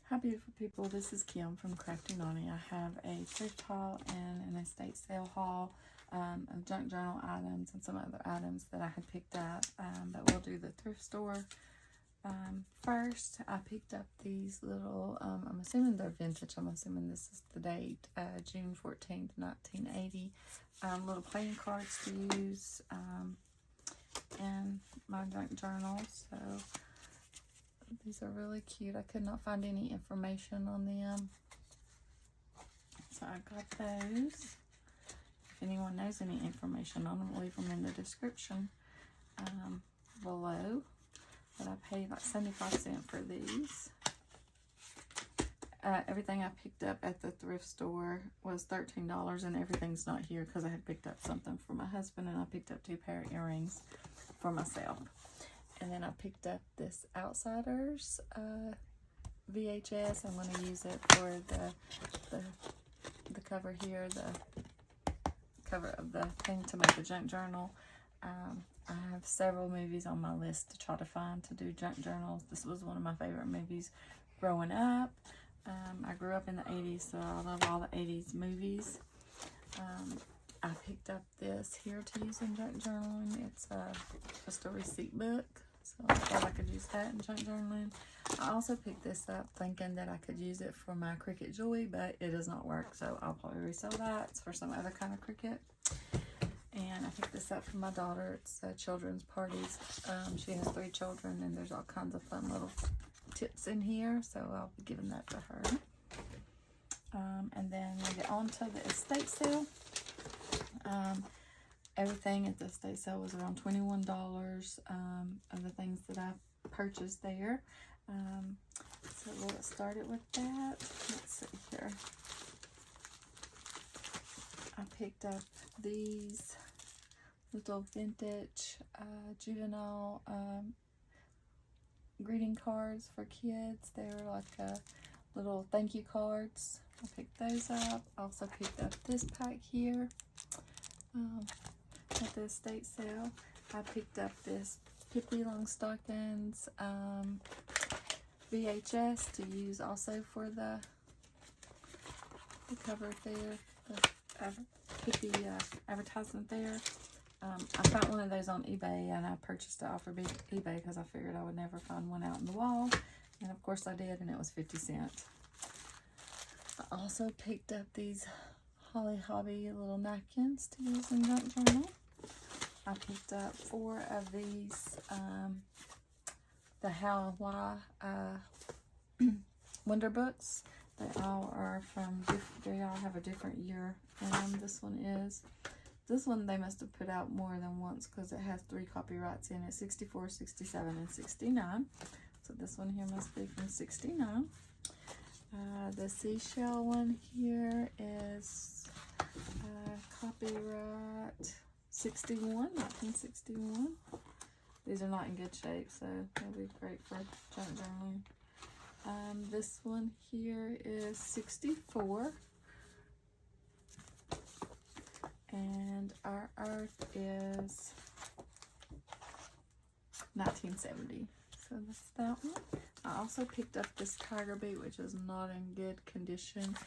Hi beautiful people, this is Kim from Crafty Naughty. I have a thrift haul and an estate sale haul of junk journal items and some other items that I had picked up, but we'll do the thrift store first. I picked up these little, I'm assuming they're vintage, I'm assuming this is the date, June 14th, 1980, little playing cards to use in my junk journal. So these are really cute. I could not find any information on them, so I got those. If anyone knows any information on them, leave them in the description below. But I paid like 75 cents for these. Everything I picked up at the thrift store was $13, and everything's not here because I had picked up something for my husband, and I picked up 2 pair of earrings for myself. And then I picked up this Outsiders VHS. I'm going to use it for the cover here, the cover of the thing to make a junk journal. I have several movies on my list to try to find to do junk journals. This was one of my favorite movies growing up. I grew up in the 80s, so I love all the 80s movies. I picked up this here to use in junk journaling. It's just a receipt book, so I thought I could use that in junk journaling. I also picked this up thinking that I could use it for my Cricut Joy, but it does not work, so I'll probably resell that. It's for some other kind of Cricut. And I picked this up for my daughter. It's children's parties. She has 3 children, and there's all kinds of fun little tips in here, so I'll be giving that to her. And then we get on to the estate sale. Everything at the estate sale was around $21 of the things that I purchased there. So we'll get started with that. Let's see here. I picked up these little vintage juvenile greeting cards for kids. They were like little thank you cards. I picked those up. I also picked up this pack here at the estate sale. I picked up this Pippi Longstockings VHS to use also for the cover there, the Pippi advertisement there. I found one of those on eBay, and I purchased it off of eBay because I figured I would never find one out in the wall. And of course I did, and it was 50 cents. I also picked up these Holly Hobby little napkins to use in junk journal. I picked up 4 of these, the How and Why Wonder Books. They all are from, they all have a different year in them. This one they must have put out more than once because it has 3 copyrights in it, 64, 67, and 69. So this one here must be from 69. The seashell one here is copyright 1961. These are not in good shape, so they'll be great for junk journaling. This one here is 64. And our Earth is 1970. So that's that one. I also picked up this tiger beat, which is not in good condition.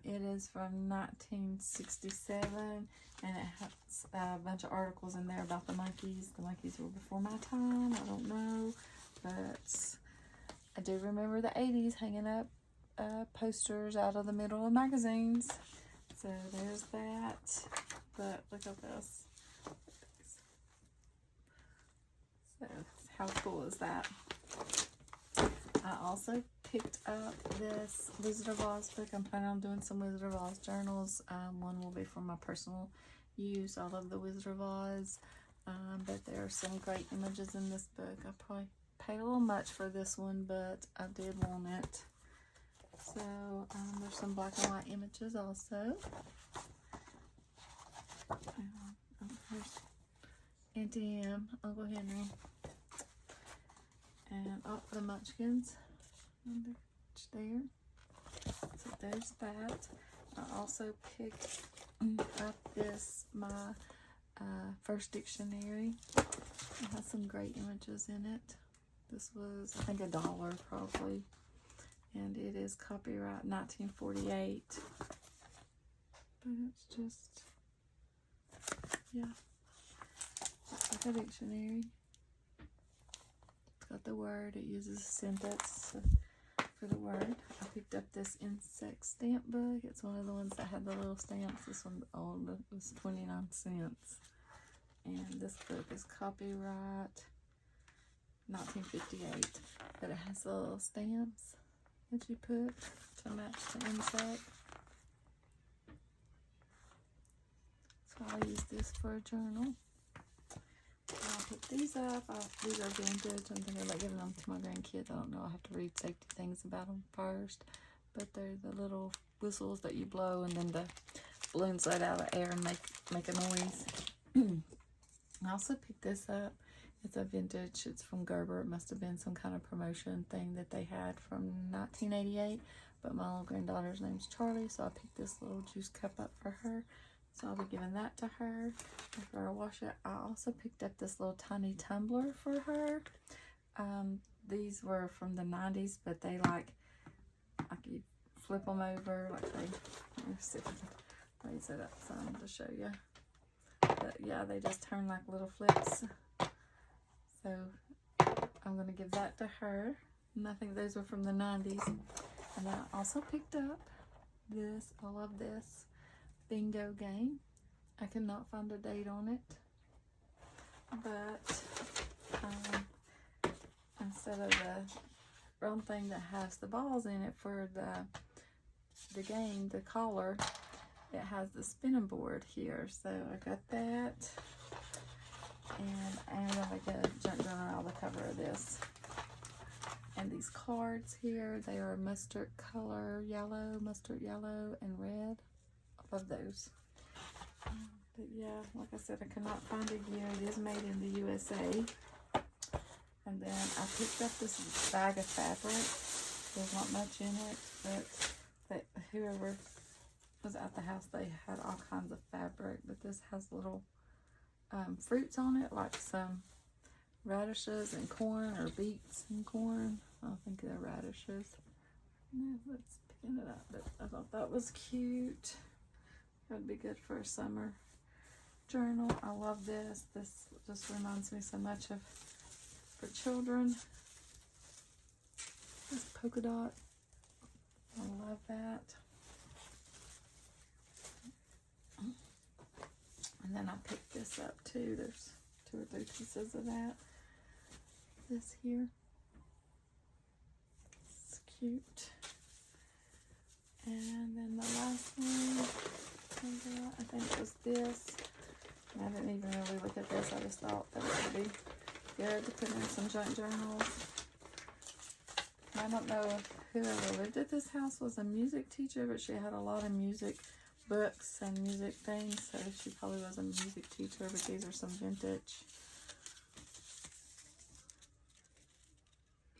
It is from 1967, and it has a bunch of articles in there about the monkeys. The monkeys were before my time, I don't know, but I do remember the 80s hanging up posters out of the middle of magazines. So there's that. But look at this. So how cool is that? I also picked up this Wizard of Oz book. I'm planning on doing some Wizard of Oz journals. One will be for my personal use. I love the Wizard of Oz. But there are some great images in this book. I probably paid a little much for this one, but I did want it. So there's some black and white images also. Here's Auntie M, Uncle Henry, and the Munchkins there. So there's that. I also picked up my first dictionary. It has some great images in it. This was, I think, $1 probably. and it is copyright 1948. But it's just, yeah, it's like a dictionary. It's got the word, it uses a sentence for the word. I picked up this insect stamp book. It's one of the ones that had the little stamps. This one, oh, it was 29 cents. And this book is copyright 1958. But it has the little stamps that you put to match the insect. So I'll use this for a journal. I'll pick these up. These are vintage. I'm thinking about giving them to my grandkids. I don't know. I'll have to read safety things about them first. But they're the little whistles that you blow, and then the balloons let out of air and make a noise. I also picked this up. It's a vintage. It's from Gerber. It must have been some kind of promotion thing that they had from 1988. But my little granddaughter's name's Charlie, so I picked this little juice cup up for her. So I'll be giving that to her after I wash it. I also picked up this little tiny tumbler for her. These were from the 90s, but they like you flip them over, like let me see if I can raise it up some to show you. But yeah, they just turn like little flips. So I'm gonna give that to her. And I think those were from the 90s. And I also picked up this, I love this bingo game. I cannot find a date on it, but instead of the round thing that has the balls in it for the game, the collar, it has the spinning board here. So I got that, and I'm gonna get a junk journal out of the cover of this. And these cards here, they are mustard color, yellow, mustard yellow, and red. I love those. But yeah, like I said, I cannot find a year. It is made in the USA. And then I picked up this bag of fabric. There's not much in it, but whoever was at the house, they had all kinds of fabric. But this has little fruits on it, like some radishes and corn, or beets and corn. I don't think they're radishes. No, it's picking it up, but I thought that was cute. That would be good for a summer journal. I love this. This just reminds me so much of for children. This polka dot. I love that. And then I picked this up too. There's 2 or 3 pieces of that. This here. It's cute. And then the last one, I think it was this. I didn't even really look at this. I just thought that it would be good to put in some junk journals. I don't know if whoever lived at this house was a music teacher, but she had a lot of music books and music things, so she probably was a music teacher. But these are some vintage.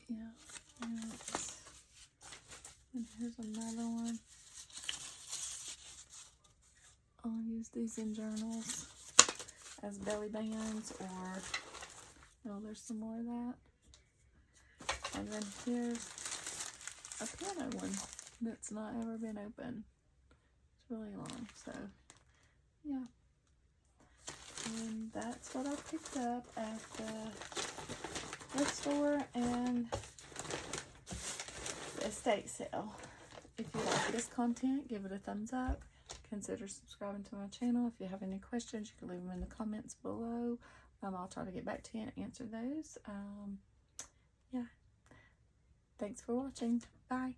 Yeah. And here's another one. I'll use these in journals as belly bands, or oh, there's some more of that. And then here's a piano one that's not ever been opened. It's really long, so yeah. And that's what I picked up at the thrift store and the estate sale. If you like this content, give it a thumbs up. Consider subscribing to my channel. If you have any questions, you can leave them in the comments below. I'll try to get back to you and answer those. Yeah. Thanks for watching. Bye.